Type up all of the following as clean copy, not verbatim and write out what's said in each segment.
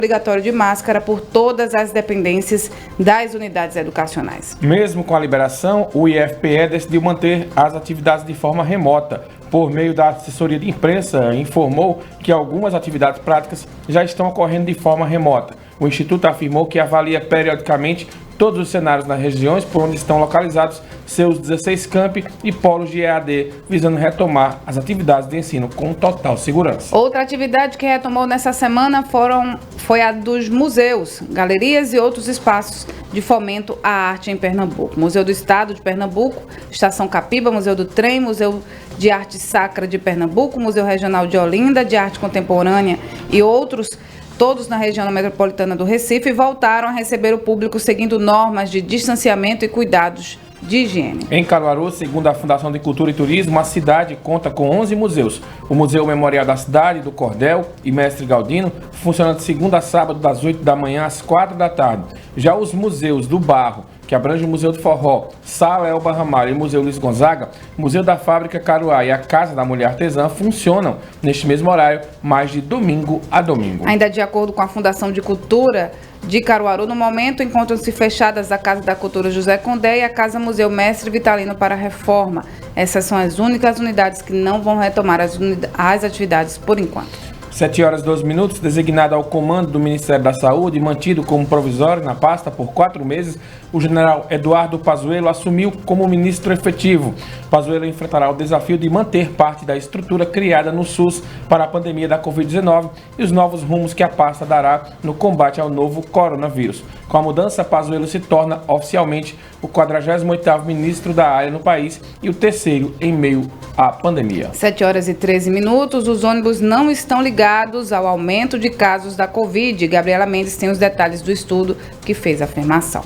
obrigatório de máscara por todas as dependências das unidades educacionais. Mesmo com a liberação, o IFPE decidiu manter as atividades de forma remota. Por meio da assessoria de imprensa, informou que algumas atividades práticas já estão ocorrendo de forma remota. O Instituto afirmou que avalia periodicamente todos os cenários nas regiões por onde estão localizados seus 16 campi e polos de EAD, visando retomar as atividades de ensino com total segurança. Outra atividade que retomou nessa semana foi a dos museus, galerias e outros espaços de fomento à arte em Pernambuco. Museu do Estado de Pernambuco, Estação Capiba, Museu do Trem, Museu de Arte Sacra de Pernambuco, Museu Regional de Olinda, de Arte Contemporânea e outros, todos na região metropolitana do Recife, voltaram a receber o público seguindo normas de distanciamento e cuidados de higiene. Em Caruaru, segundo a Fundação de Cultura e Turismo, a cidade conta com 11 museus. O Museu Memorial da Cidade, do Cordel e Mestre Galdino funciona de segunda a sábado, das 8 da manhã às 4 da tarde. Já os museus do Barro, que abrange o Museu do Forró, Sala Elba Ramalho e Museu Luiz Gonzaga, Museu da Fábrica Caruá e a Casa da Mulher Artesã funcionam neste mesmo horário, mas de domingo a domingo. Ainda de acordo com a Fundação de Cultura de Caruaru, no momento encontram-se fechadas a Casa da Cultura José Condé e a Casa Museu Mestre Vitalino para reforma. Essas são as únicas unidades que não vão retomar as atividades por enquanto. 7 horas e 12 minutos, designado ao comando do Ministério da Saúde e mantido como provisório na pasta por 4 meses, o general Eduardo Pazuello assumiu como ministro efetivo. Pazuello enfrentará o desafio de manter parte da estrutura criada no SUS para a pandemia da Covid-19 e os novos rumos que a pasta dará no combate ao novo coronavírus. Com a mudança, Pazuello se torna oficialmente o 48º ministro da área no país e o terceiro em meio à pandemia. 7 horas e 13 minutos, os ônibus não estão ligados ao aumento de casos da Covid. Gabriela Mendes tem os detalhes do estudo que fez a afirmação.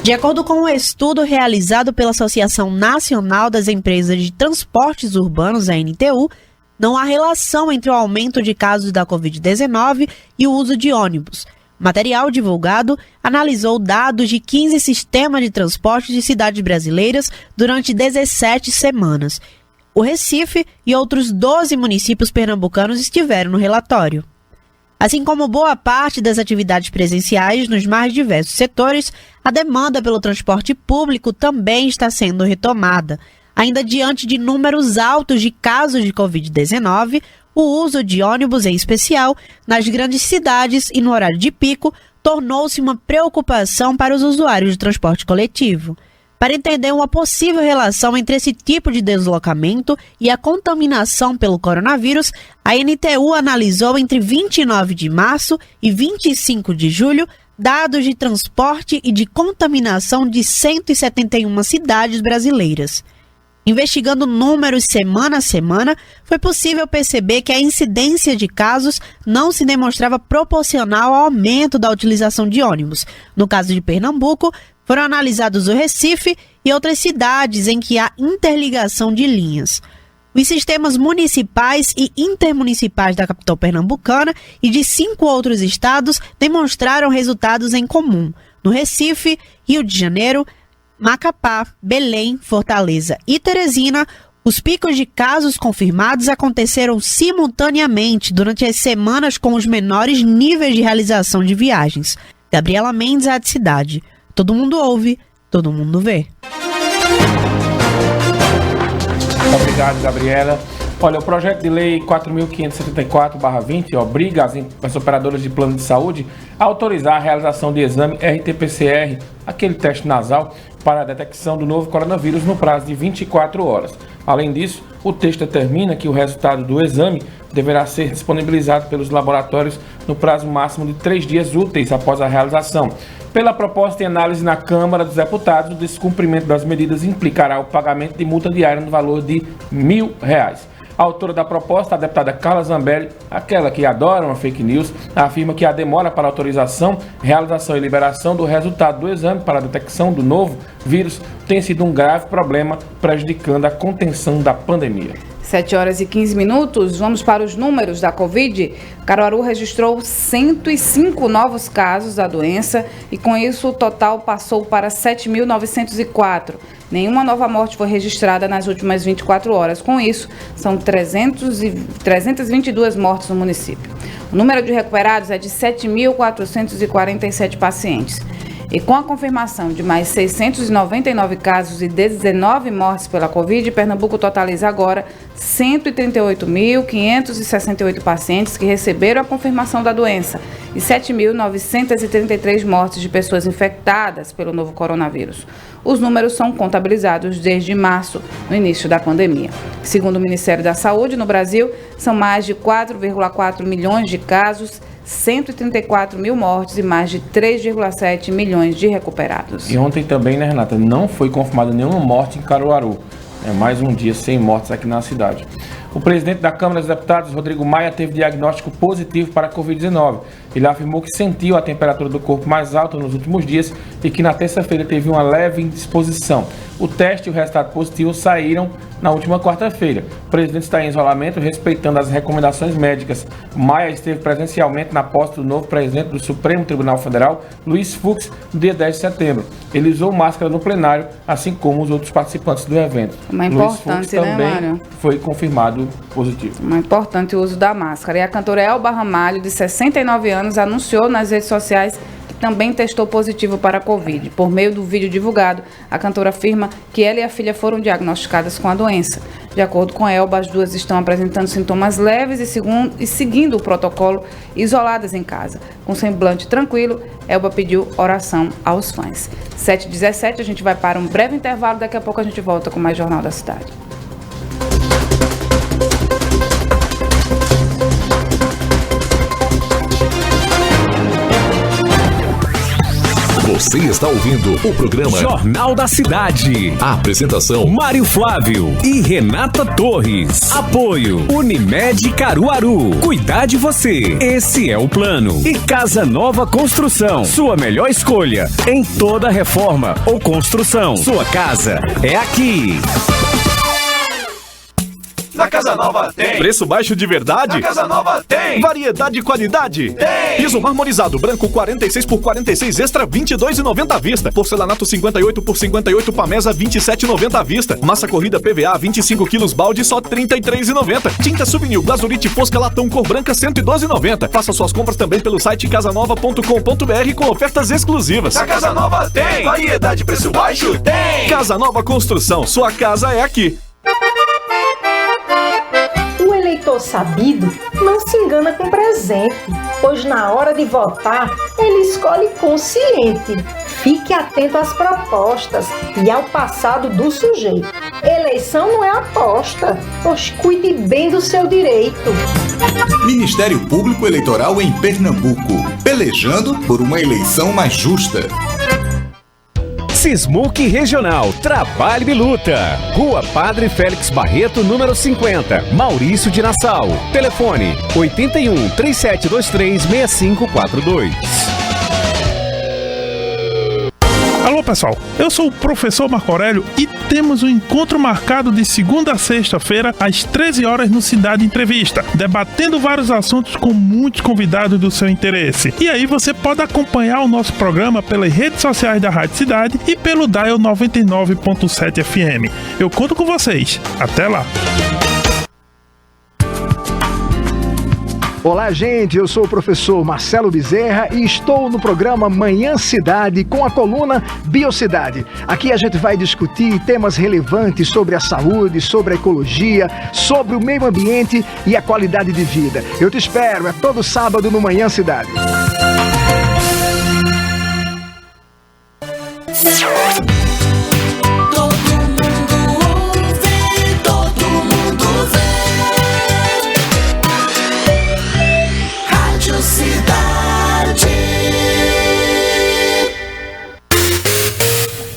De acordo com um estudo realizado pela Associação Nacional das Empresas de Transportes Urbanos, a ANTU, não há relação entre o aumento de casos da Covid-19 e o uso de ônibus. O material divulgado analisou dados de 15 sistemas de transporte de cidades brasileiras durante 17 semanas. O Recife e outros 12 municípios pernambucanos estiveram no relatório. Assim como boa parte das atividades presenciais nos mais diversos setores, a demanda pelo transporte público também está sendo retomada. Ainda diante de números altos de casos de Covid-19, o uso de ônibus, em especial, nas grandes cidades e no horário de pico, tornou-se uma preocupação para os usuários de transporte coletivo. Para entender uma possível relação entre esse tipo de deslocamento e a contaminação pelo coronavírus, a ANTU analisou entre 29 de março e 25 de julho dados de transporte e de contaminação de 171 cidades brasileiras. Investigando números semana a semana, foi possível perceber que a incidência de casos não se demonstrava proporcional ao aumento da utilização de ônibus. No caso de Pernambuco, foram analisados o Recife e outras cidades em que há interligação de linhas. Os sistemas municipais e intermunicipais da capital pernambucana e de 5 outros estados demonstraram resultados em comum. No Recife, Rio de Janeiro, Macapá, Belém, Fortaleza e Teresina, os picos de casos confirmados aconteceram simultaneamente durante as semanas com os menores níveis de realização de viagens. Gabriela Mendes, Rádio Cidade. Todo mundo ouve, todo mundo vê. Obrigado, Gabriela. Olha, o projeto de lei 4.574/20 obriga as operadoras de plano de saúde a autorizar a realização de exame RT-PCR, aquele teste nasal, para a detecção do novo coronavírus no prazo de 24 horas. Além disso, o texto determina que o resultado do exame deverá ser disponibilizado pelos laboratórios no prazo máximo de 3 dias úteis após a realização. Pela proposta em análise na Câmara dos Deputados, o descumprimento das medidas implicará o pagamento de multa diária no valor de R$1.000. A autora da proposta, a deputada Carla Zambelli, aquela que adora uma fake news, afirma que a demora para autorização, realização e liberação do resultado do exame para a detecção do novo vírus tem sido um grave problema, prejudicando a contenção da pandemia. 7 horas e 15 minutos, vamos para os números da Covid. Caruaru registrou 105 novos casos da doença e com isso o total passou para 7.904. Nenhuma nova morte foi registrada nas últimas 24 horas. Com isso, são 322 mortes no município. O número de recuperados é de 7.447 pacientes. E com a confirmação de mais 699 casos e 19 mortes pela Covid, Pernambuco totaliza agora 138.568 pacientes que receberam a confirmação da doença e 7.933 mortes de pessoas infectadas pelo novo coronavírus. Os números são contabilizados desde março, no início da pandemia. Segundo o Ministério da Saúde, no Brasil, são mais de 4,4 milhões de casos, 134 mil mortes e mais de 3,7 milhões de recuperados. E ontem também, né, Renata, não foi confirmada nenhuma morte em Caruaru. É mais um dia sem mortes aqui na cidade. O presidente da Câmara dos Deputados, Rodrigo Maia, teve diagnóstico positivo para a Covid-19. Ele afirmou que sentiu a temperatura do corpo mais alta nos últimos dias e que na terça-feira teve uma leve indisposição. O teste e o resultado positivo saíram na última quarta-feira. O presidente está em isolamento, respeitando as recomendações médicas. Maia esteve presencialmente na posse do novo presidente do Supremo Tribunal Federal, Luiz Fux, no dia 10 de setembro. Ele usou máscara no plenário, assim como os outros participantes do evento. Uma importante, Luiz Fux também, né, Mário? Foi confirmado positivo. Uma importante o uso da máscara. E a cantora Elba Ramalho, de 69 anos, anunciou nas redes sociais que também testou positivo para a Covid. Por meio do vídeo divulgado, a cantora afirma que ela e a filha foram diagnosticadas com a doença. De acordo com a Elba, as duas estão apresentando sintomas leves e seguindo o protocolo, isoladas em casa. Com semblante tranquilo, Elba pediu oração aos fãs. 7h17, a gente vai para um breve intervalo, daqui a pouco a gente volta com mais Jornal da Cidade. Você está ouvindo o programa Jornal da Cidade. A apresentação: Mário Flávio e Renata Torres. Apoio: Unimed Caruaru. Cuidar de você. Esse é o plano. E Casa Nova Construção. Sua melhor escolha em toda reforma ou construção. Sua casa é aqui. Na Casa Nova tem. Preço baixo de verdade? Na Casa Nova tem. Variedade e qualidade? Tem. Piso marmorizado branco 46 por 46 extra 22,90 à vista. Porcelanato 58 por 58 Pamesa 27,90 à vista. Massa corrida PVA 25 quilos balde só 33,90. Tinta Souvenir Glazurite Fosca latão cor branca 112,90. Faça suas compras também pelo site casanova.com.br com ofertas exclusivas. Na Casa Nova tem. Variedade e preço baixo? Tem. Casa Nova Construção. Sua casa é aqui. O eleitor sabido não se engana com presente, pois na hora de votar, ele escolhe consciente. Fique atento às propostas e ao passado do sujeito. Eleição não é aposta, pois cuide bem do seu direito. Ministério Público Eleitoral em Pernambuco, pelejando por uma eleição mais justa. Sismuc Regional, Trabalho e Luta. Rua Padre Félix Barreto, número 50, Maurício de Nassau. Telefone 81 3723 6542. Alô pessoal, eu sou o professor Marco Aurélio e temos um encontro marcado de segunda a sexta-feira às 13 horas no Cidade Entrevista, debatendo vários assuntos com muitos convidados do seu interesse. E aí você pode acompanhar o nosso programa pelas redes sociais da Rádio Cidade e pelo Dial 99.7 FM. Eu conto com vocês. Até lá! Olá, gente, eu sou o professor Marcelo Bezerra e estou no programa Manhã Cidade com a coluna Biocidade. Aqui a gente vai discutir temas relevantes sobre a saúde, sobre a ecologia, sobre o meio ambiente e a qualidade de vida. Eu te espero, é todo sábado no Manhã Cidade.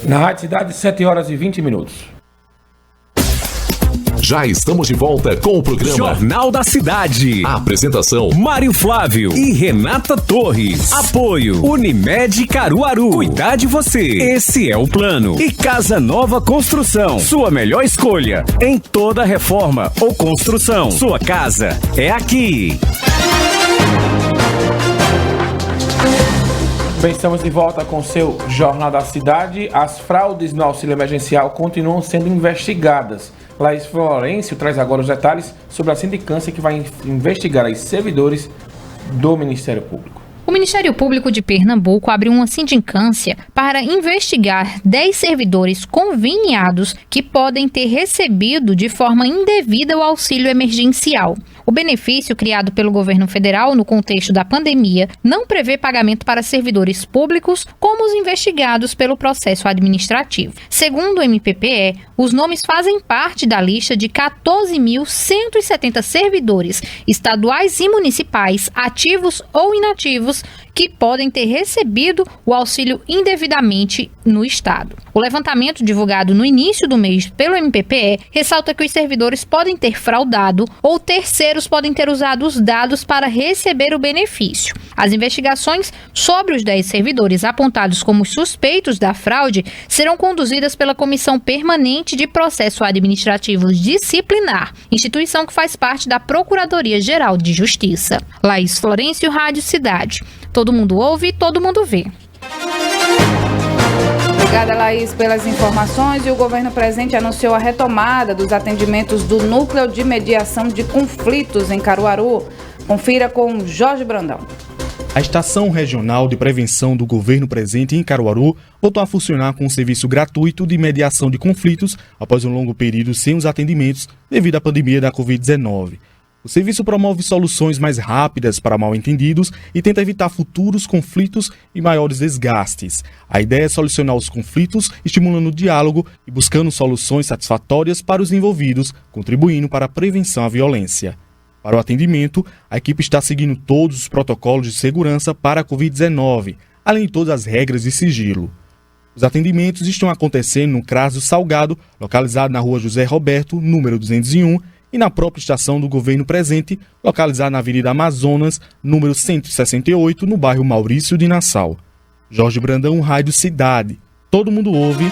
Na Rádio Cidade, 7 horas e 20 minutos. Já estamos de volta com o programa Jornal da Cidade. A apresentação: Mário Flávio e Renata Torres. Apoio: Unimed Caruaru. Cuidar de você. Esse é o plano. E Casa Nova Construção. Sua melhor escolha em toda reforma ou construção. Sua casa é aqui. Bem, estamos de volta com o seu Jornal da Cidade. As fraudes no auxílio emergencial continuam sendo investigadas. Laís Florencio traz agora os detalhes sobre a sindicância que vai investigar os servidores do Ministério Público. O Ministério Público de Pernambuco abriu uma sindicância para investigar 10 servidores conveniados que podem ter recebido de forma indevida o auxílio emergencial. O benefício criado pelo governo federal no contexto da pandemia não prevê pagamento para servidores públicos como os investigados pelo processo administrativo. Segundo o MPPE, os nomes fazem parte da lista de 14.170 servidores estaduais e municipais, ativos ou inativos, que podem ter recebido o auxílio indevidamente no Estado. O levantamento divulgado no início do mês pelo MPPE ressalta que os servidores podem ter fraudado ou terceiros podem ter usado os dados para receber o benefício. As investigações sobre os 10 servidores apontados como suspeitos da fraude serão conduzidas pela Comissão Permanente de Processo Administrativo Disciplinar, instituição que faz parte da Procuradoria-Geral de Justiça. Laís Florencio, Rádio Cidade. Todo mundo ouve, todo mundo vê. Obrigada, Laís, pelas informações. E o governo presente anunciou a retomada dos atendimentos do Núcleo de Mediação de Conflitos em Caruaru. Confira com Jorge Brandão. A Estação Regional de Prevenção do Governo presente em Caruaru voltou a funcionar com um serviço gratuito de mediação de conflitos após um longo período sem os atendimentos devido à pandemia da Covid-19. O serviço promove soluções mais rápidas para mal-entendidos e tenta evitar futuros conflitos e maiores desgastes. A ideia é solucionar os conflitos, estimulando o diálogo e buscando soluções satisfatórias para os envolvidos, contribuindo para a prevenção à violência. Para o atendimento, a equipe está seguindo todos os protocolos de segurança para a Covid-19, além de todas as regras de sigilo. Os atendimentos estão acontecendo no CRAS do Salgado, localizado na Rua José Roberto, número 201, e na própria estação do governo presente, localizada na Avenida Amazonas, número 168, no bairro Maurício de Nassau. Jorge Brandão, Rádio Cidade. Todo mundo ouve.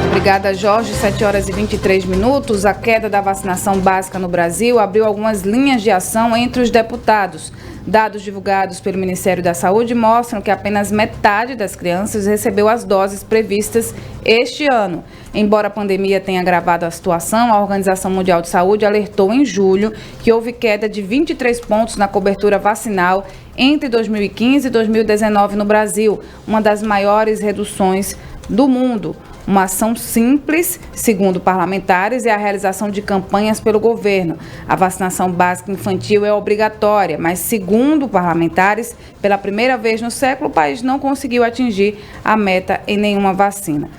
Obrigada, Jorge. 7h23. A queda da vacinação básica no Brasil abriu algumas linhas de ação entre os deputados. Dados divulgados pelo Ministério da Saúde mostram que apenas metade das crianças recebeu as doses previstas este ano. Embora a pandemia tenha agravado a situação, a Organização Mundial de Saúde alertou em julho que houve queda de 23 pontos na cobertura vacinal entre 2015 e 2019 no Brasil, uma das maiores reduções do mundo. Uma ação simples, segundo parlamentares, é a realização de campanhas pelo governo. A vacinação básica infantil é obrigatória, mas, segundo parlamentares, pela primeira vez no século, o país não conseguiu atingir a meta em nenhuma vacina.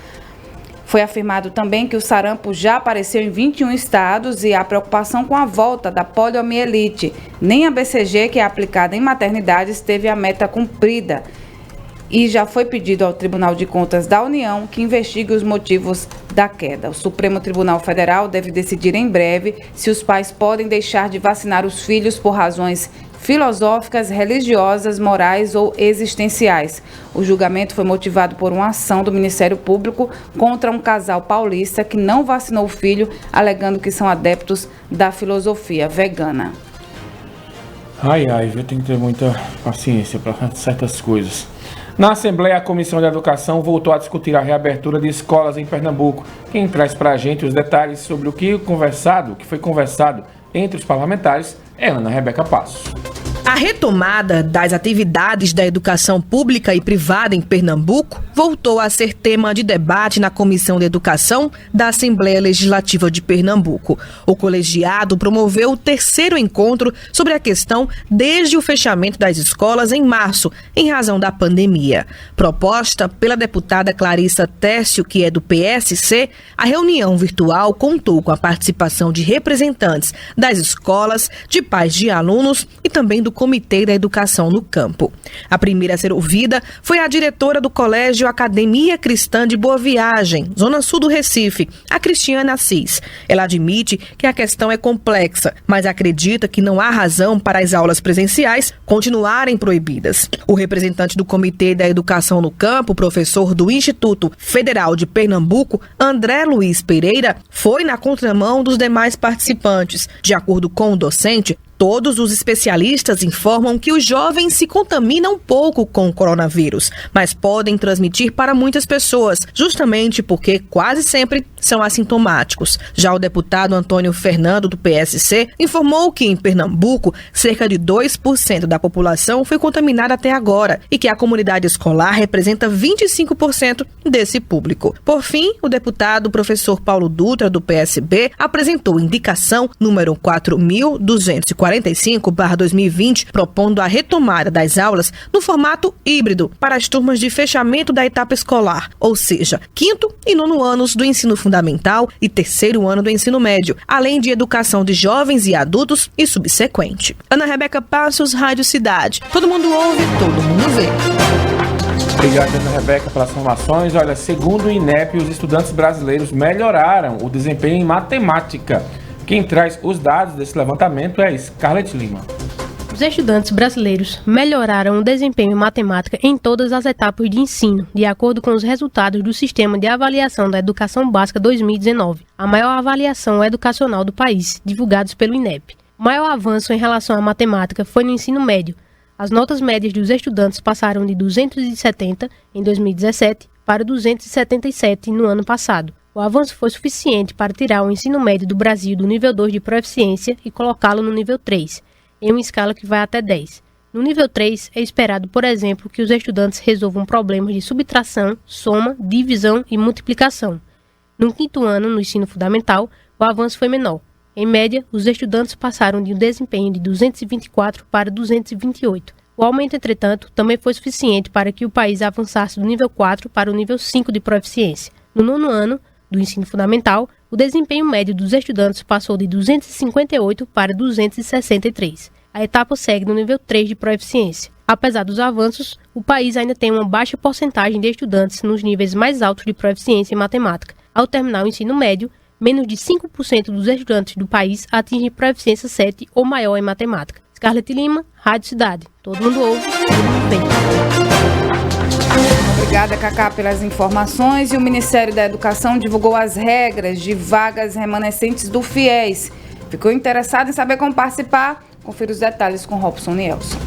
Foi afirmado também que o sarampo já apareceu em 21 estados e há preocupação com a volta da poliomielite. Nem a BCG, que é aplicada em maternidades, teve a meta cumprida. E já foi pedido ao Tribunal de Contas da União que investigue os motivos da queda. O Supremo Tribunal Federal deve decidir em breve se os pais podem deixar de vacinar os filhos por razões filosóficas, religiosas, morais ou existenciais. O julgamento foi motivado por uma ação do Ministério Público contra um casal paulista que não vacinou o filho, alegando que são adeptos da filosofia vegana. Tem que ter muita paciência para certas coisas. Na Assembleia, a Comissão de Educação voltou a discutir a reabertura de escolas em Pernambuco. Quem traz para a gente os detalhes sobre o que foi conversado entre os parlamentares é Ana Rebeca Passos. A retomada das atividades da educação pública e privada em Pernambuco voltou a ser tema de debate na Comissão de Educação da Assembleia Legislativa de Pernambuco. O colegiado promoveu o terceiro encontro sobre a questão desde o fechamento das escolas em março, em razão da pandemia. Proposta pela deputada Clarissa Tércio, que é do PSC, a reunião virtual contou com a participação de representantes das escolas, de pais de alunos e também do Comitê da Educação no Campo. A primeira a ser ouvida foi a diretora do Colégio Academia Cristã de Boa Viagem, Zona Sul do Recife, a Cristiane Assis. Ela admite que a questão é complexa, mas acredita que não há razão para as aulas presenciais continuarem proibidas. O representante do Comitê da Educação no Campo, professor do Instituto Federal de Pernambuco, André Luiz Pereira, foi na contramão dos demais participantes. De acordo com o docente, Todos os especialistas informam que os jovens se contaminam pouco com o coronavírus, mas podem transmitir para muitas pessoas, justamente porque quase sempre são assintomáticos. Já o deputado Antônio Fernando, do PSC, informou que em Pernambuco, cerca de 2% da população foi contaminada até agora e que a comunidade escolar representa 25% desse público. Por fim, o deputado professor Paulo Dutra, do PSB, apresentou indicação número 4.245/2020, propondo a retomada das aulas no formato híbrido para as turmas de fechamento da etapa escolar, ou seja, 5º e 9º anos do ensino fundamental e 3º ano do ensino médio, além de educação de jovens e adultos e subsequente. Ana Rebeca Passos, Rádio Cidade. Todo mundo ouve, todo mundo vê. Obrigado, Ana Rebeca, pelas informações. Olha, segundo o INEP, os estudantes brasileiros melhoraram o desempenho em matemática. Quem traz os dados desse levantamento é Scarlett Lima. Os estudantes brasileiros melhoraram o desempenho em matemática em todas as etapas de ensino, de acordo com os resultados do Sistema de Avaliação da Educação Básica 2019, a maior avaliação educacional do país, divulgados pelo INEP. O maior avanço em relação à matemática foi no ensino médio. As notas médias dos estudantes passaram de 270 em 2017 para 277 no ano passado. O avanço foi suficiente para tirar o ensino médio do Brasil do nível 2 de proficiência e colocá-lo no nível 3, em uma escala que vai até 10. No nível 3, é esperado, por exemplo, que os estudantes resolvam problemas de subtração, soma, divisão e multiplicação. No 5º ano, no ensino fundamental, o avanço foi menor. Em média, os estudantes passaram de um desempenho de 224 para 228. O aumento, entretanto, também foi suficiente para que o país avançasse do nível 4 para o nível 5 de proficiência. No 9º ano do ensino fundamental, o desempenho médio dos estudantes passou de 258 para 263. A etapa segue no nível 3 de proficiência. Apesar dos avanços, o país ainda tem uma baixa porcentagem de estudantes nos níveis mais altos de proficiência em matemática. Ao terminar o ensino médio, menos de 5% dos estudantes do país atingem proficiência 7 ou maior em matemática. Scarlett Lima, Rádio Cidade. Todo mundo ouve, todo mundo vê. Obrigada, Cacá, pelas informações. E o Ministério da Educação divulgou as regras de vagas remanescentes do FIES. Ficou interessado em saber como participar? Confira os detalhes com Robson Nielson.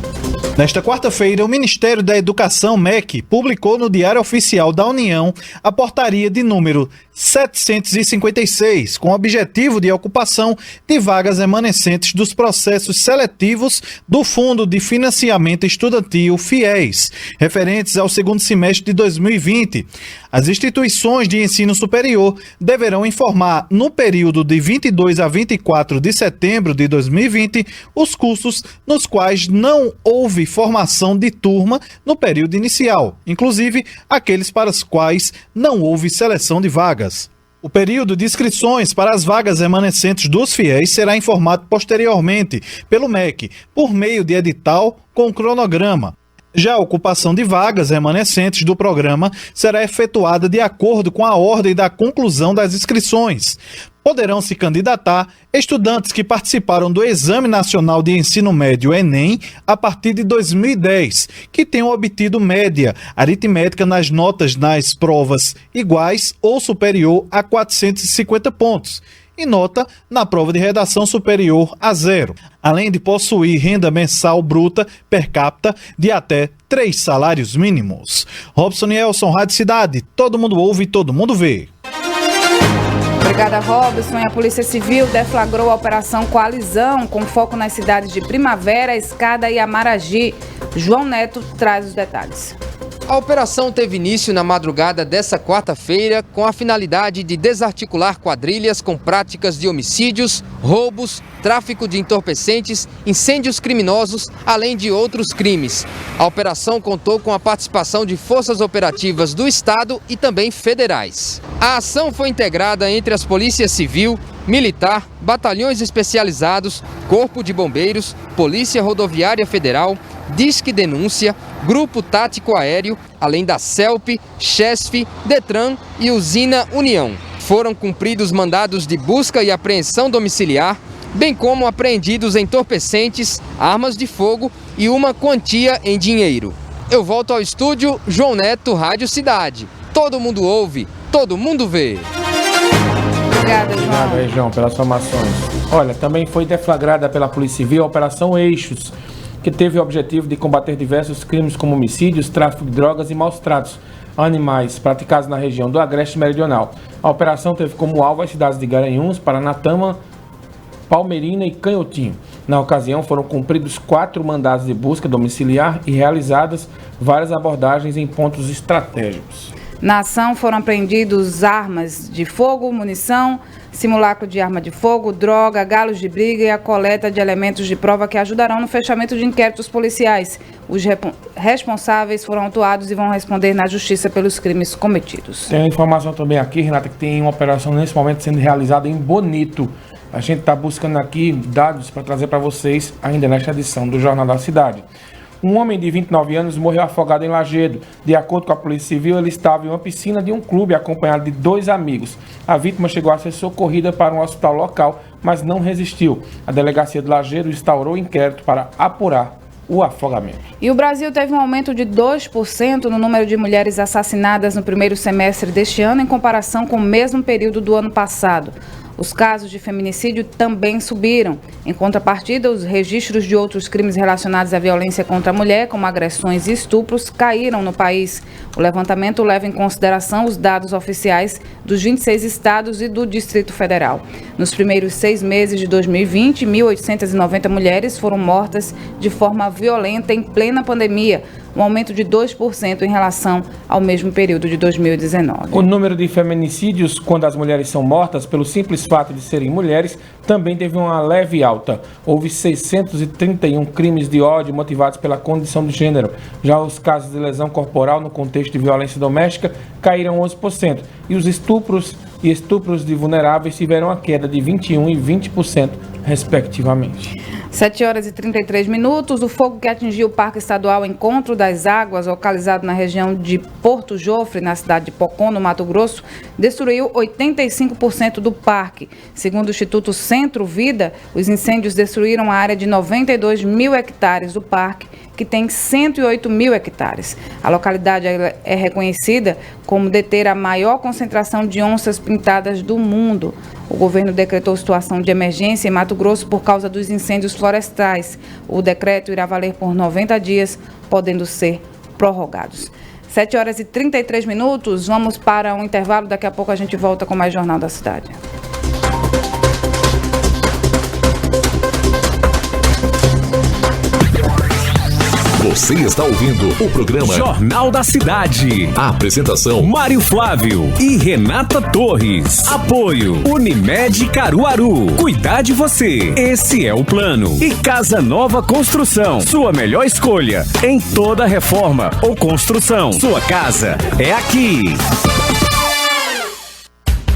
Nesta quarta-feira, o Ministério da Educação, MEC, publicou no Diário Oficial da União a portaria de número 756, com o objetivo de ocupação de vagas remanescentes dos processos seletivos do Fundo de Financiamento Estudantil, FIES, referentes ao segundo semestre de 2020. As instituições de ensino superior deverão informar, no período de 22 a 24 de setembro de 2020, os cursos nos quais não houve formação de turma no período inicial, inclusive aqueles para os quais não houve seleção de vagas. O período de inscrições para as vagas remanescentes dos FIES será informado posteriormente pelo MEC, por meio de edital com cronograma. Já a ocupação de vagas remanescentes do programa será efetuada de acordo com a ordem da conclusão das inscrições. Poderão se candidatar estudantes que participaram do Exame Nacional de Ensino Médio, Enem, a partir de 2010, que tenham obtido média aritmética nas notas nas provas iguais ou superior a 450 pontos, e nota na prova de redação superior a 0, além de possuir renda mensal bruta per capita de até 3 salários mínimos. Robson Nielson, Rádio Cidade, todo mundo ouve, todo mundo vê. Obrigada, Robson. E a Polícia Civil deflagrou a Operação Coalizão, com foco nas cidades de Primavera, Escada e Amaragi. João Neto traz os detalhes. A operação teve início na madrugada dessa quarta-feira com a finalidade de desarticular quadrilhas com práticas de homicídios, roubos, tráfico de entorpecentes, incêndios criminosos, além de outros crimes. A operação contou com a participação de forças operativas do Estado e também federais. A ação foi integrada entre as Polícias Civil, Militar, batalhões especializados, Corpo de Bombeiros, Polícia Rodoviária Federal, Disque Denúncia, Grupo Tático Aéreo, além da CELP, CHESF, Detran e Usina União. Foram cumpridos mandados de busca e apreensão domiciliar, bem como apreendidos entorpecentes, armas de fogo e uma quantia em dinheiro. Eu volto ao estúdio, João Neto, Rádio Cidade. Todo mundo ouve, todo mundo vê. Obrigada, João. Obrigado aí, João, pelas informações. Olha, também foi deflagrada pela Polícia Civil a Operação Eixos, que teve o objetivo de combater diversos crimes como homicídios, tráfico de drogas e maus tratos a animais praticados na região do Agreste Meridional. A operação teve como alvo as cidades de Garanhuns, Paranatama, Palmeirina e Canhotinho. Na ocasião, foram cumpridos 4 mandados de busca domiciliar e realizadas várias abordagens em pontos estratégicos. Na ação foram apreendidos armas de fogo, munição, simulacro de arma de fogo, droga, galos de briga e a coleta de elementos de prova que ajudarão no fechamento de inquéritos policiais. Os responsáveis foram autuados e vão responder na justiça pelos crimes cometidos. Tem informação também aqui, Renata, que tem uma operação nesse momento sendo realizada em Bonito. A gente está buscando aqui dados para trazer para vocês ainda nesta edição do Jornal da Cidade. Um homem de 29 anos morreu afogado em Lajedo. De acordo com a Polícia Civil, ele estava em uma piscina de um clube acompanhado de 2 amigos. A vítima chegou a ser socorrida para um hospital local, mas não resistiu. A delegacia de Lajedo instaurou inquérito para apurar o afogamento. E o Brasil teve um aumento de 2% no número de mulheres assassinadas no primeiro semestre deste ano em comparação com o mesmo período do ano passado. Os casos de feminicídio também subiram. Em contrapartida, os registros de outros crimes relacionados à violência contra a mulher, como agressões e estupros, caíram no país. O levantamento leva em consideração os dados oficiais dos 26 estados e do Distrito Federal. Nos primeiros 6 meses de 2020, 1.890 mulheres foram mortas de forma violenta em plena pandemia, um aumento de 2% em relação ao mesmo período de 2019. O número de feminicídios, quando as mulheres são mortas pelo simples fato de serem mulheres, também teve uma leve alta. Houve 631 crimes de ódio motivados pela condição de gênero. Já os casos de lesão corporal no contexto de violência doméstica caíram 11%. E os estupros de vulneráveis tiveram a queda de 21% e 20%, respectivamente. 7h33. O fogo que atingiu o Parque Estadual Encontro das Águas, localizado na região de Porto Jofre, na cidade de Pocon, no Mato Grosso, destruiu 85% do parque. Segundo o Instituto Centro Vida, os incêndios destruíram a área de 92 mil hectares do parque, que tem 108 mil hectares. A localidade é reconhecida como deter a maior concentração de onças pintadas do mundo. O governo decretou situação de emergência em Mato Grosso por causa dos incêndios florestais. O decreto irá valer por 90 dias, podendo ser prorrogados. 7h33. Vamos para um intervalo. Daqui a pouco a gente volta com mais Jornal da Cidade. Você está ouvindo o programa Jornal da Cidade. A apresentação: Mário Flávio e Renata Torres. Apoio: Unimed Caruaru. Cuidar de você. Esse é o plano. E Casa Nova Construção. Sua melhor escolha em toda reforma ou construção. Sua casa é aqui.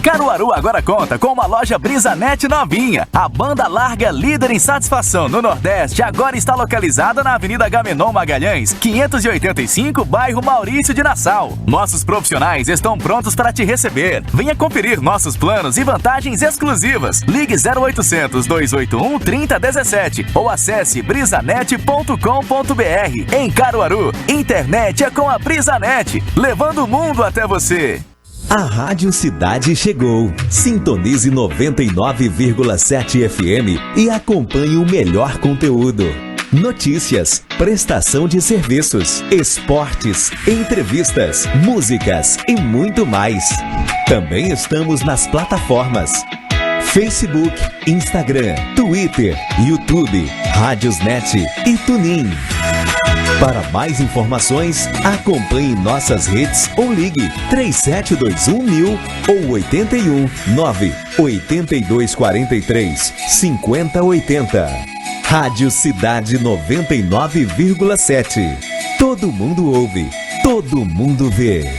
Caruaru agora conta com uma loja Brisanet novinha. A banda larga líder em satisfação no Nordeste agora está localizada na Avenida Agamenon Magalhães, 585, bairro Maurício de Nassau. Nossos profissionais estão prontos para te receber. Venha conferir nossos planos e vantagens exclusivas. Ligue 0800 281 3017 ou acesse brisanet.com.br. Em Caruaru, internet é com a Brisanet, levando o mundo até você. A Rádio Cidade chegou. Sintonize 99,7 FM e acompanhe o melhor conteúdo. Notícias, prestação de serviços, esportes, entrevistas, músicas e muito mais. Também estamos nas plataformas Facebook, Instagram, Twitter, YouTube, Rádiosnet e TuneIn. Para mais informações, acompanhe nossas redes ou ligue 3721.000 ou 81 98243 5080. Rádio Cidade 99,7. Todo mundo ouve, todo mundo vê.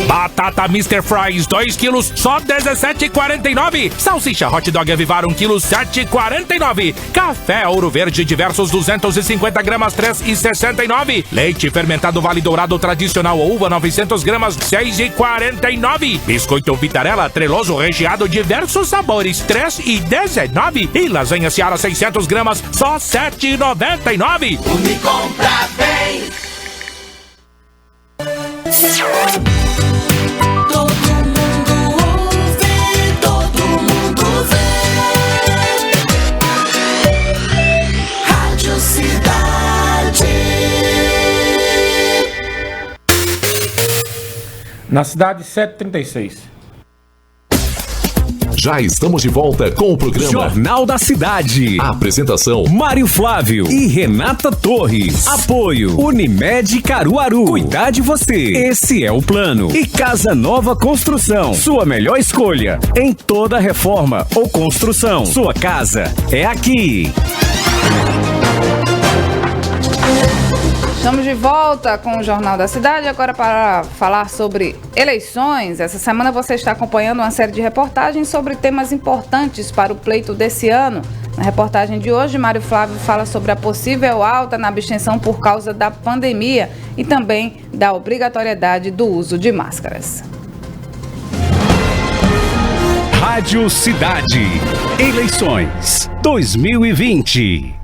Batata Mr. Fries 2 quilos, só R$17,49. Salsicha Hot Dog Avivar 1 quilo, R$7,49. Café Ouro Verde diversos 250 gramas, R$3,69. Leite fermentado Vale Dourado tradicional uva 900 gramas, R$6,49. Biscoito Vitarella treloso recheado diversos sabores, R$3,19. E lasanha Seara 600 gramas, só R$7,99. Unicompra bem. Na cidade, 7h36. Já estamos de volta com o programa Jornal da Cidade. A apresentação: Mário Flávio e Renata Torres. Apoio: Unimed Caruaru. Cuidar de você. Esse é o plano. E Casa Nova Construção. Sua melhor escolha em toda reforma ou construção. Sua casa é aqui. Estamos de volta com o Jornal da Cidade, agora para falar sobre eleições. Essa semana você está acompanhando uma série de reportagens sobre temas importantes para o pleito desse ano. Na reportagem de hoje, Mário Flávio fala sobre a possível alta na abstenção por causa da pandemia e também da obrigatoriedade do uso de máscaras. Rádio Cidade. Eleições 2020.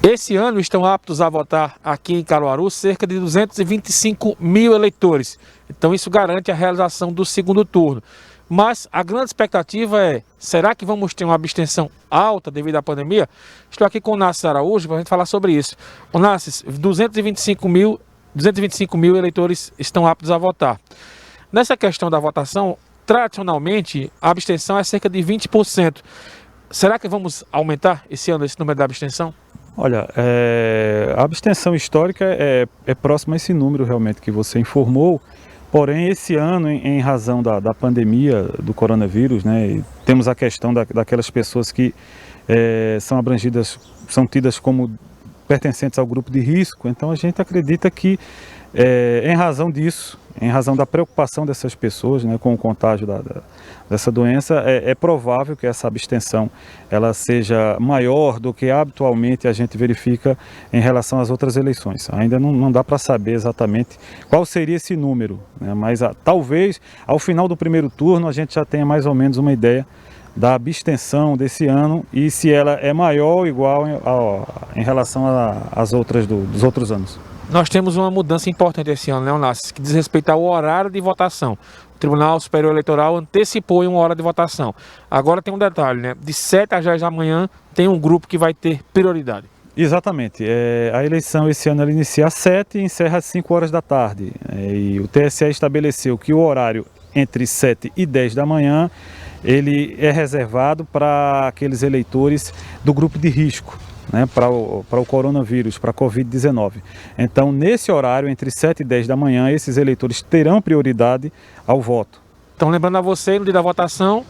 Esse ano estão aptos a votar aqui em Caruaru cerca de 225 mil eleitores. Então isso garante a realização do segundo turno. Mas a grande expectativa é, será que vamos ter uma abstenção alta devido à pandemia? Estou aqui com o Nassis Araújo para a gente falar sobre isso. O Nassis, 225 mil eleitores estão aptos a votar. Nessa questão da votação, tradicionalmente a abstenção é cerca de 20%. Será que vamos aumentar esse ano esse número da abstenção? Olha, a abstenção histórica é próxima a esse número realmente que você informou, porém esse ano, em razão da pandemia do coronavírus, né, temos a questão daquelas pessoas que são abrangidas, são tidas como pertencentes ao grupo de risco, então a gente acredita que em razão disso, em razão da preocupação dessas pessoas, né, com o contágio dessa doença, é provável que essa abstenção ela seja maior do que habitualmente a gente verifica em relação às outras eleições. Ainda não dá para saber exatamente qual seria esse número, né, mas talvez ao final do primeiro turno a gente já tenha mais ou menos uma ideia da abstenção desse ano e se ela é maior ou igual em relação às outras dos outros anos. Nós temos uma mudança importante esse ano, Leonassi, que diz respeito ao horário de votação. O Tribunal Superior Eleitoral antecipou em uma hora de votação. Agora tem um detalhe, né? De 7 às 10 da manhã tem um grupo que vai ter prioridade. Exatamente. A eleição esse ano ela inicia às 7 e encerra às 5 horas da tarde. E o TSE estabeleceu que o horário entre 7 e 10 da manhã ele é reservado para aqueles eleitores do grupo de risco, né, para o coronavírus, para a Covid-19. Então, nesse horário, entre 7 e 10 da manhã, esses eleitores terão prioridade ao voto. Então, lembrando a você, no dia da votação,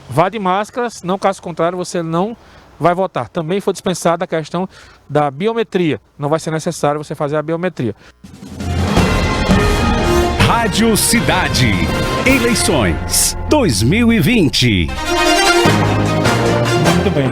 vá de máscaras, não caso contrário, você não vai votar. Também foi dispensada a questão da biometria. Não vai ser necessário você fazer a biometria. Rádio Cidade. Eleições 2020. Muito bem.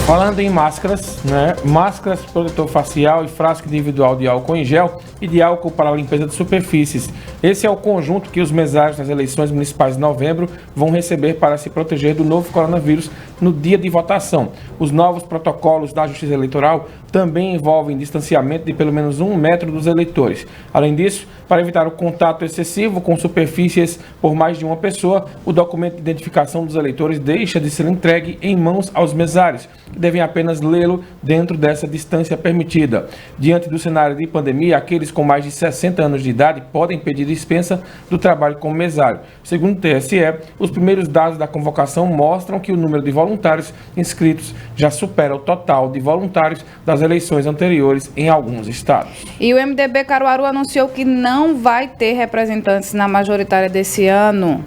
Falando em máscaras, né? Máscaras, protetor facial e frasco individual de álcool em gel e de álcool para a limpeza de superfícies. Esse é o conjunto que os mesários das eleições municipais de novembro vão receber para se proteger do novo coronavírus no dia de votação. Os novos protocolos da Justiça Eleitoral também envolvem distanciamento de pelo menos 1 metro dos eleitores. Além disso, para evitar o contato excessivo com superfícies por mais de uma pessoa, o documento de identificação dos eleitores deixa de ser entregue em mãos aos mesários, que devem apenas lê-lo dentro dessa distância permitida. Diante do cenário de pandemia, aqueles com mais de 60 anos de idade podem pedir dispensa do trabalho como mesário. Segundo o TSE, os primeiros dados da convocação mostram que o número de voluntários inscritos já supera o total de voluntários das eleições anteriores em alguns estados. E o MDB Caruaru anunciou que não vai ter representantes na majoritária desse ano.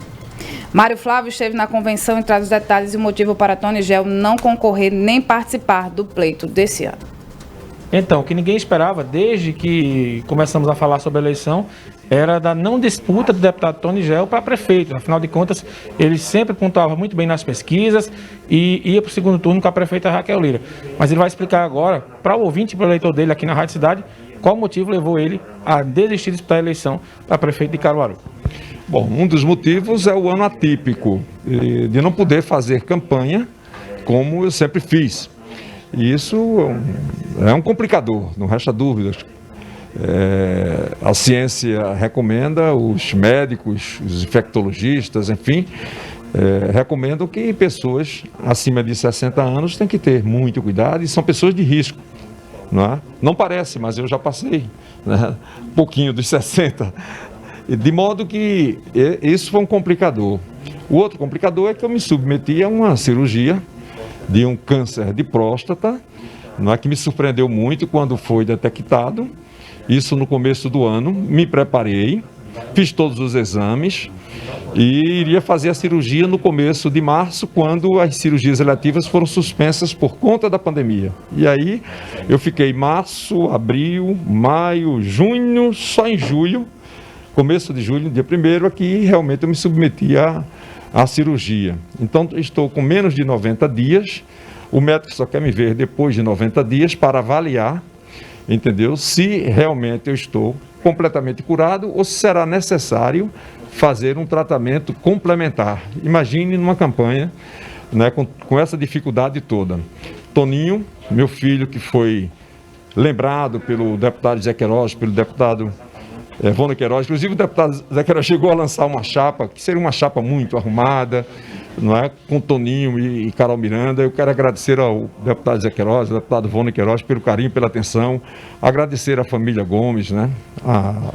Mário Flávio esteve na convenção e traz os detalhes e o motivo para Tony Gel não concorrer nem participar do pleito desse ano. Então, o que ninguém esperava, desde que começamos a falar sobre a eleição, era da não disputa do deputado Tony Gel para prefeito. Afinal de contas, ele sempre pontuava muito bem nas pesquisas e ia para o segundo turno com a prefeita Raquel Lira. Mas ele vai explicar agora, para o ouvinte e para o eleitor dele aqui na Rádio Cidade, qual motivo levou ele a desistir de disputar a eleição para prefeito de Caruaru. Bom, um dos motivos é o ano atípico, de não poder fazer campanha como eu sempre fiz. E isso é um complicador, não resta dúvidas. A ciência recomenda, os médicos, os infectologistas, enfim, recomendam que pessoas acima de 60 anos têm que ter muito cuidado e são pessoas de risco. Não parece, mas eu já passei, né? Um pouquinho dos 60. De modo que isso foi um complicador. O outro complicador é que eu me submeti a uma cirurgia de um câncer de próstata, não é, que me surpreendeu muito quando foi detectado. Isso no começo do ano, me preparei, fiz todos os exames e iria fazer a cirurgia no começo de março, quando as cirurgias eletivas foram suspensas por conta da pandemia. E aí eu fiquei março, abril, maio, junho, só em julho, começo de julho, dia 1º, aqui realmente eu me submeti à cirurgia. Então estou com menos de 90 dias, o médico só quer me ver depois de 90 dias para avaliar, entendeu? Se realmente eu estou completamente curado ou se será necessário fazer um tratamento complementar. Imagine numa campanha, né, com essa dificuldade toda. Toninho, meu filho, que foi lembrado pelo deputado Zé Queiroz, pelo deputado Vônio Queiroz, inclusive o deputado Zé Queiroz chegou a lançar uma chapa, que seria uma chapa muito arrumada, não é? Com Toninho e Carol Miranda. Eu quero agradecer ao deputado Zé Queiroz, ao deputado Vônio Queiroz, pelo carinho, pela atenção, agradecer à família Gomes, né? A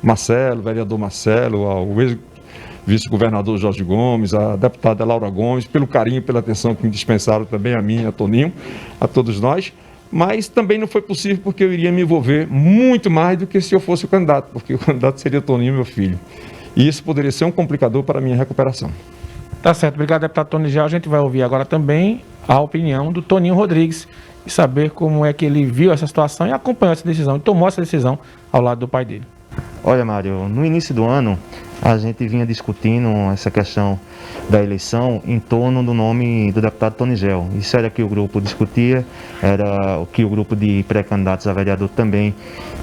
Marcelo, vereador Marcelo, ao ex-vice-governador Jorge Gomes, a deputada Laura Gomes, pelo carinho e pela atenção que me dispensaram também, a mim, a Toninho, a todos nós. Mas também não foi possível porque eu iria me envolver muito mais do que se eu fosse o candidato, porque o candidato seria Toninho, meu filho. E isso poderia ser um complicador para a minha recuperação. Tá certo, obrigado, deputado Tony Gel. A gente vai ouvir agora também a opinião do Toninho Rodrigues e saber como é que ele viu essa situação e acompanhou essa decisão, e tomou essa decisão ao lado do pai dele. Olha, Mário, no início do ano a gente vinha discutindo essa questão da eleição em torno do nome do deputado Tony Gel. Isso era o que o grupo discutia, era o que o grupo de pré-candidatos a vereador também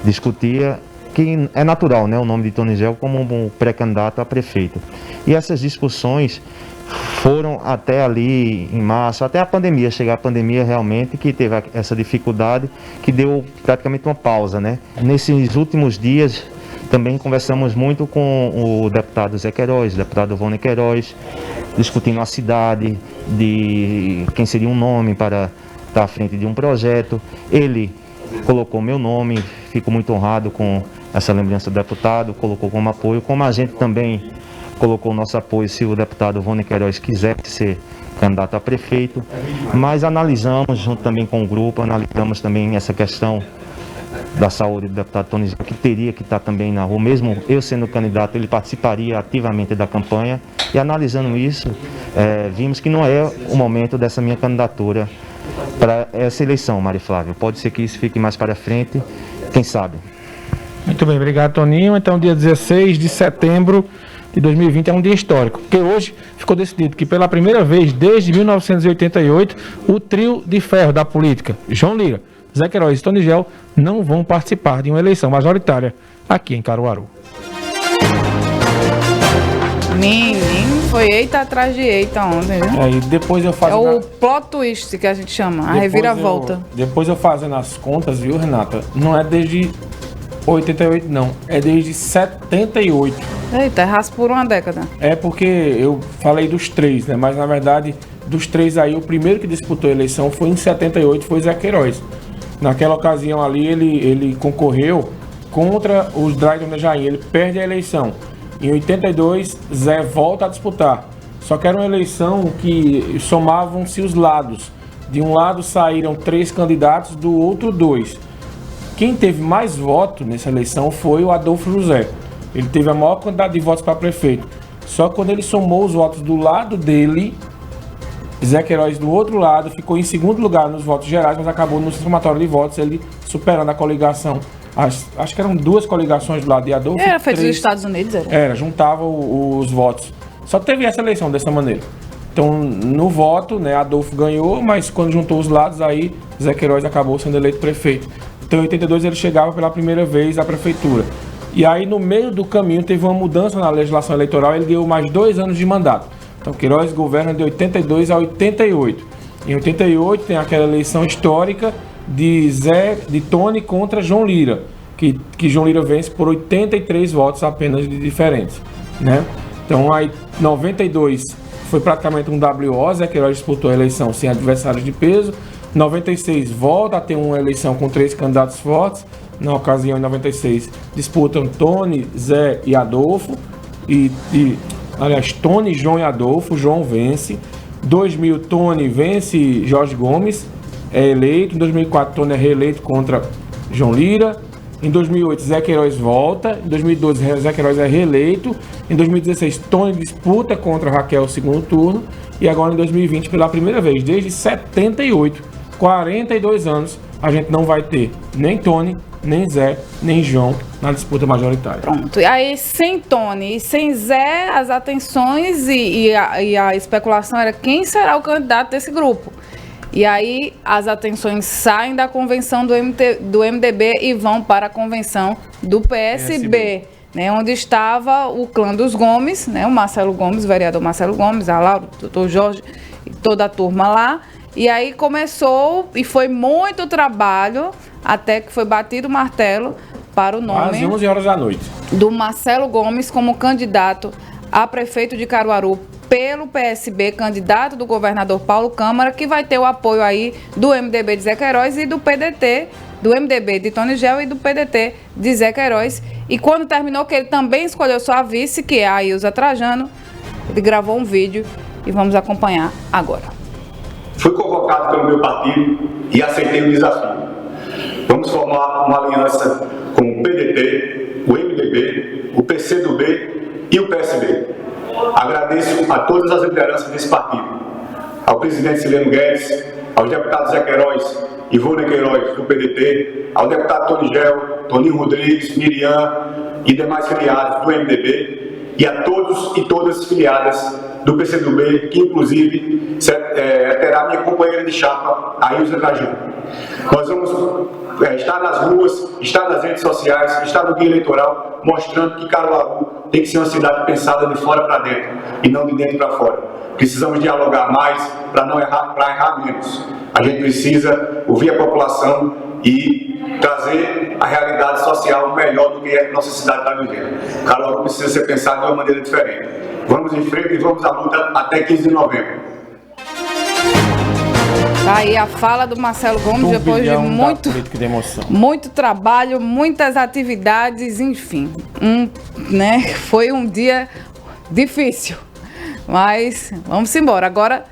discutia, que é natural, né, o nome de Tony Gel como um pré-candidato a prefeito. E essas discussões foram até ali em março, até a pandemia, chegar a pandemia realmente, que teve essa dificuldade, que deu praticamente uma pausa, né? Nesses últimos dias também conversamos muito com o deputado Zé Queiroz, o deputado Vônio Queiroz, discutindo a cidade, de quem seria um nome para estar à frente de um projeto. Ele colocou meu nome, fico muito honrado com essa lembrança do deputado, colocou como apoio, como a gente também colocou nosso apoio se o deputado Vônio Queiroz quiser ser candidato a prefeito, mas analisamos junto também com o grupo, analisamos também essa questão da saúde do deputado Tony Gel, que teria que estar também na rua, mesmo eu sendo candidato, ele participaria ativamente da campanha, e analisando isso, vimos que não é o momento dessa minha candidatura para essa eleição, Mário Flávio. Pode ser que isso fique mais para frente, quem sabe. Muito bem, obrigado, Toninho. Então, dia 16 de setembro de 2020 é um dia histórico, porque hoje ficou decidido que pela primeira vez desde 1988, o trio de ferro da política, João Lira, Zé Queiroz e Tony Gel, não vão participar de uma eleição majoritária aqui em Caruaru. Menino, foi eita atrás de eita ontem, viu? E depois eu faço... É o plot twist que a gente chama, a reviravolta. Depois eu fazendo as contas, viu, Renata? Não é desde 88, não. É desde 78. Eita, errasse por uma década. É porque eu falei dos três, né? Mas na verdade, dos três aí, o primeiro que disputou a eleição foi em 78, foi Zé Queiroz. Naquela ocasião ali, ele concorreu contra os Dragões da Jainha. Ele perde a eleição. Em 82, Zé volta a disputar. Só que era uma eleição que somavam-se os lados. De um lado saíram 3 candidatos, do outro 2. Quem teve mais votos nessa eleição foi o Adolfo José. Ele teve a maior quantidade de votos para prefeito. Só que quando ele somou os votos do lado dele, Zé Queiroz do outro lado ficou em segundo lugar nos votos gerais, mas acabou no somatório de votos, ele superando a coligação. Acho que eram 2 coligações do lado de Adolfo. Era feito dos Estados Unidos, era? Juntava os votos. Só teve essa eleição dessa maneira. Então, no voto, né, Adolfo ganhou, mas quando juntou os lados, aí Zé Queiroz acabou sendo eleito prefeito. Então, em 82 ele chegava pela primeira vez à prefeitura. E aí, no meio do caminho, teve uma mudança na legislação eleitoral, ele ganhou mais 2 anos de mandato. Então, Queiroz governa de 82 a 88. Em 88 tem aquela eleição histórica de Tony contra João Lira, que João Lira vence por 83 votos apenas de diferença, né? Então, aí, 92 foi praticamente um WO, Zé Queiroz disputou a eleição sem adversários de peso. 96 volta a ter uma eleição com 3 candidatos fortes. Na ocasião, em 96, disputam Tony, Zé e Adolfo. Aliás, Tony, João e Adolfo. João vence. 2000, Tony vence Jorge Gomes, é eleito. Em 2004, Tony é reeleito contra João Lira. Em 2008, Zé Queiroz volta. Em 2012, Zé Queiroz é reeleito. Em 2016, Tony disputa contra Raquel o segundo turno. E agora, em 2020, pela primeira vez, desde 78, 42 anos, a gente não vai ter nem Tony, nem Zé, nem João na disputa majoritária. Pronto. E aí, sem Tony e sem Zé, as atenções e a especulação era quem será o candidato desse grupo. E aí, as atenções saem da convenção do MDB e vão para a convenção do PSB. Né, onde estava o clã dos Gomes, né, o Marcelo Gomes, o vereador Marcelo Gomes, a Laura, o doutor Jorge e toda a turma lá. E aí começou e foi muito trabalho até que foi batido o martelo para o nome às 11 horas da noite do Marcelo Gomes como candidato a prefeito de Caruaru pelo PSB, candidato do governador Paulo Câmara, que vai ter o apoio aí do MDB de Zé Queiroz e do PDT, do MDB de Tony Gel e do PDT de Zé Queiroz. E quando terminou, que ele também escolheu sua vice, que é a Ilza Trajano, ele gravou um vídeo e vamos acompanhar agora. Fui convocado pelo meu partido e aceitei o desafio. Vamos formar uma aliança com o PDT, o MDB, o PCdoB e o PSB. Agradeço a todas as lideranças desse partido, ao presidente Sileno Guedes, aos deputados Zé Queiroz, Ivone Queiroz, do PDT, ao deputado Tony Gel, Toninho Rodrigues, Miriam e demais filiados do MDB, e a todos e todas filiadas do PCdoB, que inclusive terá minha companheira de chapa, a Ilza Trajano. Nós vamos estar nas ruas, estar nas redes sociais, estar no guia eleitoral, mostrando que Caruaru tem que ser uma cidade pensada de fora para dentro e não de dentro para fora. Precisamos dialogar mais para não errar, para errar menos. A gente precisa ouvir a população e trazer a realidade social melhor do que a nossa cidade está vivendo. Caruaru precisa ser pensado de uma maneira diferente. Vamos em frente e vamos à luta até 15 de novembro. Tá aí a fala do Marcelo Gomes, depois de muito trabalho, muitas atividades, enfim. Né? Foi um dia difícil, mas vamos embora. Agora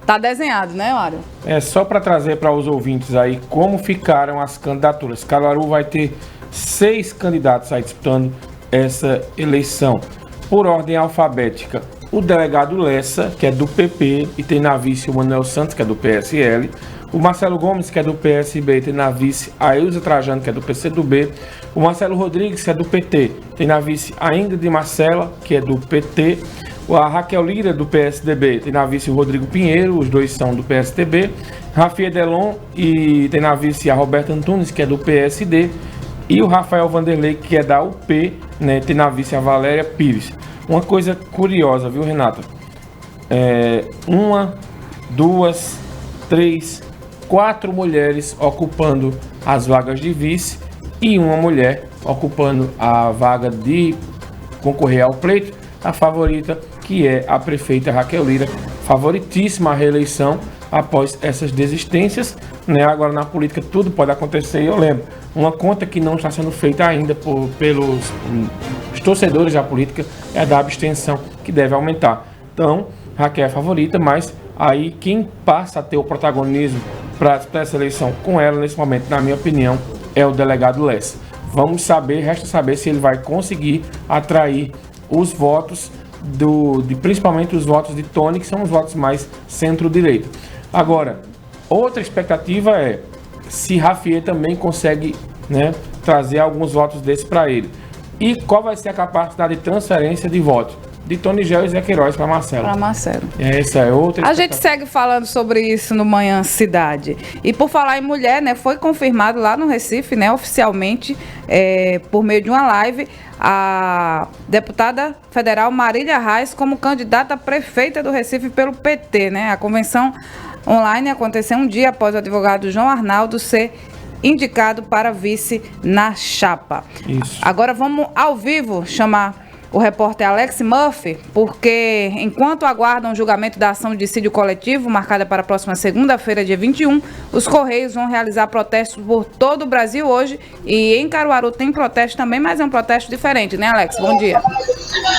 tá desenhado, né, Mário? É só para trazer para os ouvintes aí como ficaram as candidaturas. Caruaru vai ter 6 candidatos aí disputando essa eleição. Por ordem alfabética, o delegado Lessa, que é do PP, e tem na vice o Manuel Santos, que é do PSL. O Marcelo Gomes, que é do PSB, tem na vice a Ilza Trajano, que é do PCdoB. O Marcelo Rodrigues, que é do PT, tem na vice a Ingrid Marcela, que é do PT. A Raquel Lira, do PSDB, tem na vice o Rodrigo Pinheiro, os dois são do PSDB. Rafi Edelon, e tem na vice a Roberta Antunes, que é do PSD. E o Rafael Vanderlei, que é da UP, né, tem na vice a Valéria Pires. Uma coisa curiosa, viu, Renata? 1, 2, 3, 4 mulheres ocupando as vagas de vice e uma mulher ocupando a vaga de concorrer ao pleito, a favorita, que é a prefeita Raquel Lira, favoritíssima à reeleição após essas desistências, né? Agora na política tudo pode acontecer, eu lembro, uma conta que não está sendo feita ainda pelos torcedores da política é a da abstenção, que deve aumentar. Então, Raquel é a favorita, mas aí quem passa a ter o protagonismo para disputar essa eleição com ela nesse momento, na minha opinião, é o delegado Lessa. Vamos saber, resta saber se ele vai conseguir atrair os votos principalmente os votos de Tony, que são os votos mais centro-direita. Agora, outra expectativa é se Rafier também consegue, né, trazer alguns votos desses para ele. E qual vai ser a capacidade de transferência de votos de Tony Gel e Zé Queiroz para Marcelo. Essa é outra. A gente segue falando sobre isso no Manhã Cidade. E por falar em mulher, né, foi confirmado lá no Recife, né, oficialmente, por meio de uma live, a deputada federal Marília Reis como candidata a prefeita do Recife pelo PT, né? A convenção online aconteceu um dia após o advogado João Arnaldo ser indicado para vice na chapa. Isso. Agora vamos ao vivo chamar o repórter Alex Murphy, porque enquanto aguardam o julgamento da ação de dissídio coletivo, marcada para a próxima segunda-feira, dia 21, os Correios vão realizar protestos por todo o Brasil hoje, e em Caruaru tem protesto também, mas é um protesto diferente, né, Alex? Bom dia.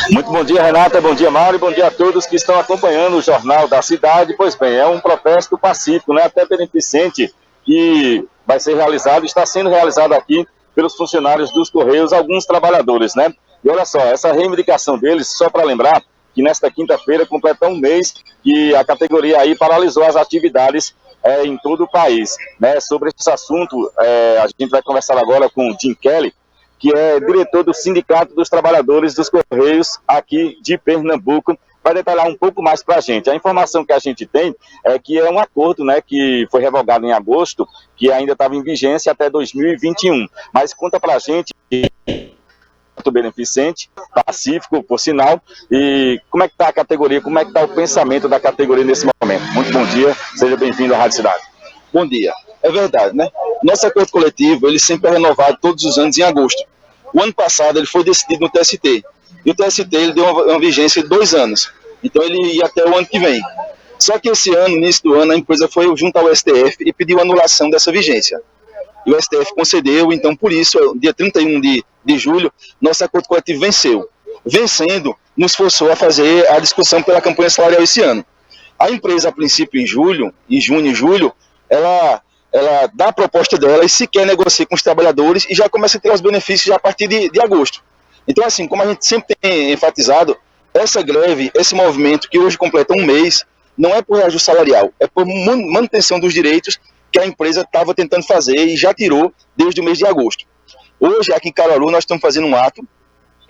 Muito bom dia, Renata, bom dia, Mário, bom dia a todos que estão acompanhando o Jornal da Cidade. Pois bem, é um protesto pacífico, né, até beneficente, que vai ser realizado, está sendo realizado aqui pelos funcionários dos Correios, alguns trabalhadores, né? E olha só, essa reivindicação deles, só para lembrar que nesta quinta-feira completa um mês que a categoria aí paralisou as atividades em todo o país, né? Sobre esse assunto, a gente vai conversar agora com o Jim Kelly, que é diretor do Sindicato dos Trabalhadores dos Correios aqui de Pernambuco, vai detalhar um pouco mais para a gente. A informação que a gente tem é que é um acordo, né, que foi revogado em agosto, que ainda estava em vigência até 2021. Mas conta para a gente, beneficente, pacífico, por sinal, e como é que está a categoria, como é que está o pensamento da categoria nesse momento? Muito bom dia, seja bem-vindo à Rádio Cidade. Bom dia. É verdade, né? Nosso acordo coletivo, ele sempre é renovado todos os anos em agosto. O ano passado ele foi decidido no TST. E o TST ele deu uma vigência de 2 anos. Então ele ia até o ano que vem. Só que esse ano, início do ano, a empresa foi junto ao STF e pediu anulação dessa vigência. E o STF concedeu, então por isso, dia 31 de julho, nosso acordo coletivo venceu. Vencendo, nos forçou a fazer a discussão pela campanha salarial esse ano. A empresa, a princípio, em junho e julho, ela dá a proposta dela e sequer negocia com os trabalhadores e já começa a ter os benefícios já a partir de agosto. Então, assim, como a gente sempre tem enfatizado, essa greve, esse movimento que hoje completa um mês, não é por reajuste salarial, é por manutenção dos direitos que a empresa estava tentando fazer e já tirou desde o mês de agosto. Hoje, aqui em Caruaru, nós estamos fazendo um ato,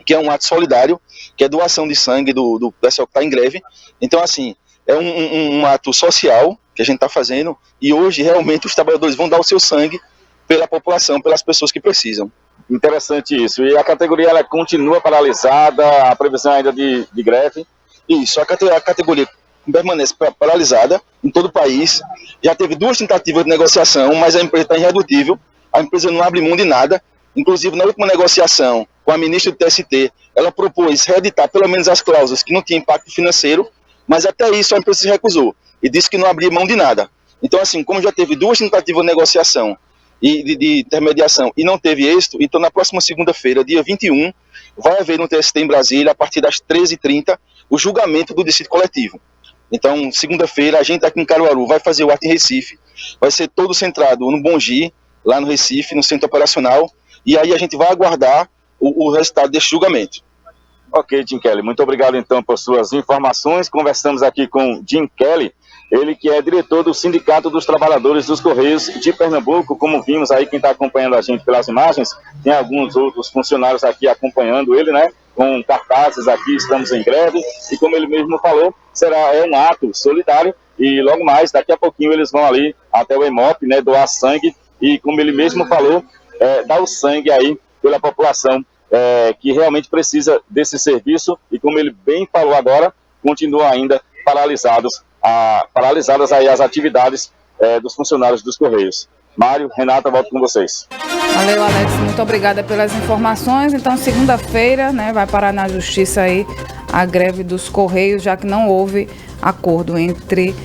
que é um ato solidário, que é doação de sangue do pessoal que está em greve. Então, assim, é um ato social que a gente está fazendo e hoje, realmente, os trabalhadores vão dar o seu sangue pela população, pelas pessoas que precisam. Interessante isso. E a categoria ela continua paralisada, a previsão ainda de greve? Isso, a categoria permanece paralisada em todo o país. Já teve 2 tentativas de negociação, mas a empresa está irredutível, a empresa não abre mão de nada. Inclusive, na última negociação com a ministra do TST, ela propôs reeditar pelo menos as cláusulas que não tinham impacto financeiro, mas até isso a empresa se recusou e disse que não abria mão de nada. Então, assim, como já teve 2 tentativas de negociação e de intermediação e não teve êxito, então na próxima segunda-feira, dia 21, vai haver no TST em Brasília, a partir das 13h30, o julgamento do dissídio coletivo. Então, segunda-feira, a gente aqui em Caruaru vai fazer o ato em Recife, vai ser todo centrado no Bongi, lá no Recife, no centro operacional, e aí a gente vai aguardar o resultado desse julgamento. Ok, Jim Kelly, muito obrigado então por suas informações. Conversamos aqui com Jim Kelly, ele que é diretor do Sindicato dos Trabalhadores dos Correios de Pernambuco. Como vimos aí, quem está acompanhando a gente pelas imagens, tem alguns outros funcionários aqui acompanhando ele, né? Com cartazes aqui, estamos em greve, e como ele mesmo falou, é um ato solidário, e logo mais, daqui a pouquinho eles vão ali até o EMOP, né, doar sangue, e como ele mesmo falou, dar o sangue aí pela população que realmente precisa desse serviço, e como ele bem falou agora, continuam ainda paralisadas aí as atividades dos funcionários dos Correios. Mário, Renata, volto com vocês. Valeu, Alex, muito obrigada pelas informações. Então, segunda-feira, né, vai parar na justiça aí a greve dos Correios, já que não houve acordo entre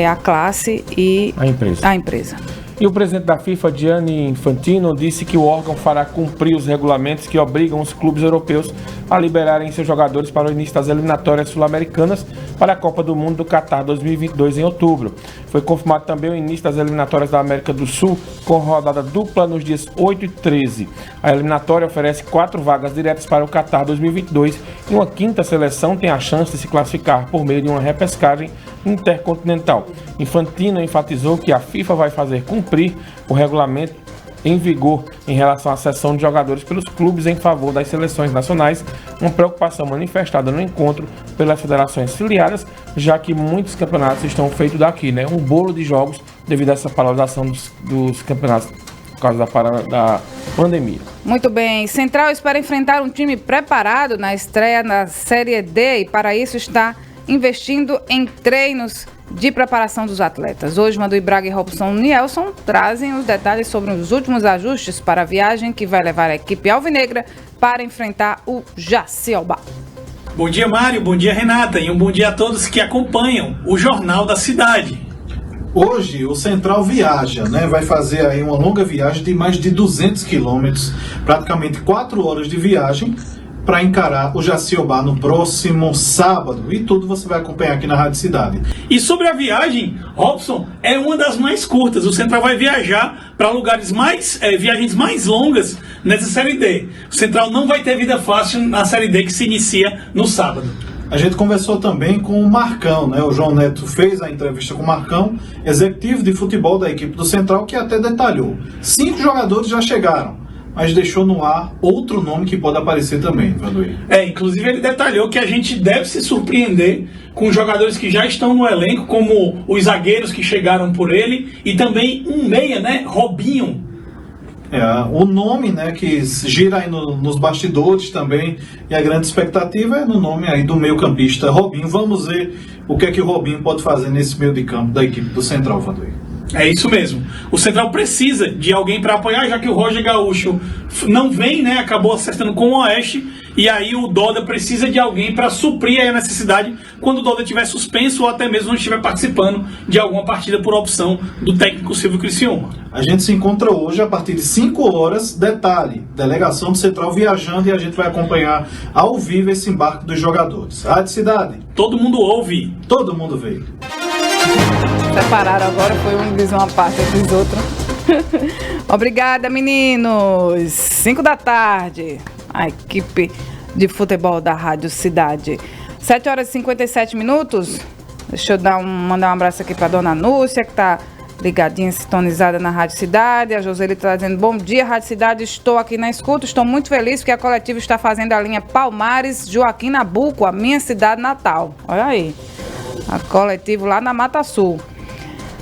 a classe e a empresa. E o presidente da FIFA, Gianni Infantino, disse que o órgão fará cumprir os regulamentos que obrigam os clubes europeus a liberarem seus jogadores para o início das eliminatórias sul-americanas para a Copa do Mundo do Catar 2022 em outubro. Foi confirmado também o início das eliminatórias da América do Sul, com rodada dupla nos dias 8 e 13. A eliminatória oferece 4 vagas diretas para o Catar 2022 e uma quinta seleção tem a chance de se classificar por meio de uma repescagem intercontinental. Infantino enfatizou que a FIFA vai fazer cumprir o regulamento em vigor em relação à cessão de jogadores pelos clubes em favor das seleções nacionais, uma preocupação manifestada no encontro pelas federações filiadas, já que muitos campeonatos estão feitos daqui, né? Um bolo de jogos devido a essa paralisação dos campeonatos por causa da pandemia. Muito bem, Central espera enfrentar um time preparado na estreia na Série D e para isso está investindo em treinos de preparação dos atletas. Hoje, Vanduí Braga e Robson Nielson trazem os detalhes sobre os últimos ajustes para a viagem que vai levar a equipe alvinegra para enfrentar o Jaciobá. Bom dia, Mário. Bom dia, Renata. E um bom dia a todos que acompanham o Jornal da Cidade. Hoje o Central viaja, né? Vai fazer aí uma longa viagem de mais de 200 quilômetros, praticamente 4 horas de viagem, para encarar o Jaciobá no próximo sábado. E tudo você vai acompanhar aqui na Rádio Cidade. E sobre a viagem, Robson, é uma das mais curtas. O Central vai viajar para lugares viagens mais longas nessa Série D. O Central não vai ter vida fácil na Série D que se inicia no sábado. A gente conversou também com o Marcão, né? O João Neto fez a entrevista com o Marcão, executivo de futebol da equipe do Central, que até detalhou. 5 jogadores já chegaram, mas deixou no ar outro nome que pode aparecer também, Vanduí. Inclusive ele detalhou que a gente deve se surpreender com jogadores que já estão no elenco, como os zagueiros que chegaram por ele, e também um meia, né? Robinho. O nome, né, que gira aí nos bastidores também, e a grande expectativa é no nome aí do meio-campista Robinho. Vamos ver o que é que o Robinho pode fazer nesse meio de campo da equipe do Central, Vanduí. É isso mesmo. O Central precisa de alguém para apoiar, já que o Roger Gaúcho não vem, né? Acabou acertando com o Oeste. E aí o Doda precisa de alguém para suprir a necessidade quando o Doda estiver suspenso ou até mesmo não estiver participando de alguma partida por opção do técnico Silvio Criciúma. A gente se encontra hoje a partir de 5 horas. Detalhe, delegação do Central viajando, e a gente vai acompanhar ao vivo esse embarque dos jogadores. Rádio Cidade. Todo mundo ouve. Todo mundo vê. Separaram agora, foi um diz uma parte, outro diz outra. Obrigada, meninos. 5 da tarde. A equipe de futebol da Rádio Cidade. 7 horas e 57 minutos. Deixa eu mandar um abraço aqui para dona Núcia, que está ligadinha, sintonizada na Rádio Cidade. A Joseli está dizendo: bom dia, Rádio Cidade, estou aqui na escuta. Estou muito feliz porque a coletiva está fazendo a linha Palmares, Joaquim Nabuco, a minha cidade natal. Olha aí. A coletivo lá na Mata Sul.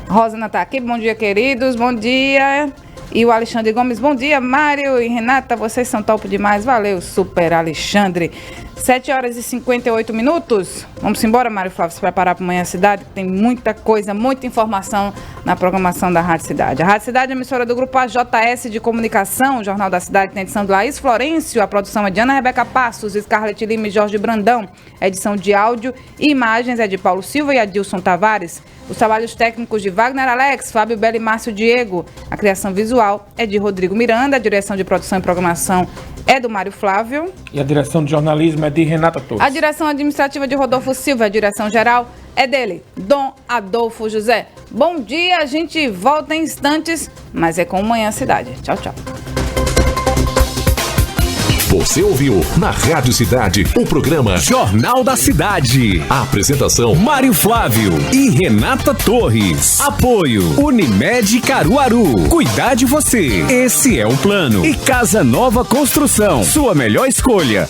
Rosana está aqui, bom dia, queridos, bom dia. E o Alexandre Gomes, bom dia, Mário e Renata, vocês são top demais, valeu, super Alexandre. 7 horas e 58 minutos. Vamos embora, Mário Flávio, se preparar para amanhã a cidade, que tem muita coisa, muita informação na programação da Rádio Cidade. A Rádio Cidade é emissora do grupo AJS de Comunicação, o Jornal da Cidade tem edição de Laís Florencio, a produção é de Ana Rebeca Passos, Scarlett Lima e Jorge Brandão, a edição de áudio e imagens é de Paulo Silva e Adilson Tavares, os trabalhos técnicos de Wagner Alex, Fábio Bela e Márcio Diego, a criação visual é de Rodrigo Miranda, a direção de produção e programação é do Mário Flávio. E a direção de jornalismo é de Renata Torres. A direção administrativa de Rodolfo Silva, a direção geral é dele, Dom Adolfo José. Bom dia, a gente volta em instantes, mas é com Manhã Cidade. Tchau, tchau. Você ouviu na Rádio Cidade o programa Jornal da Cidade. A apresentação Mário Flávio e Renata Torres. Apoio Unimed Caruaru. Cuidar de você. Esse é o plano. E Casa Nova Construção. Sua melhor escolha.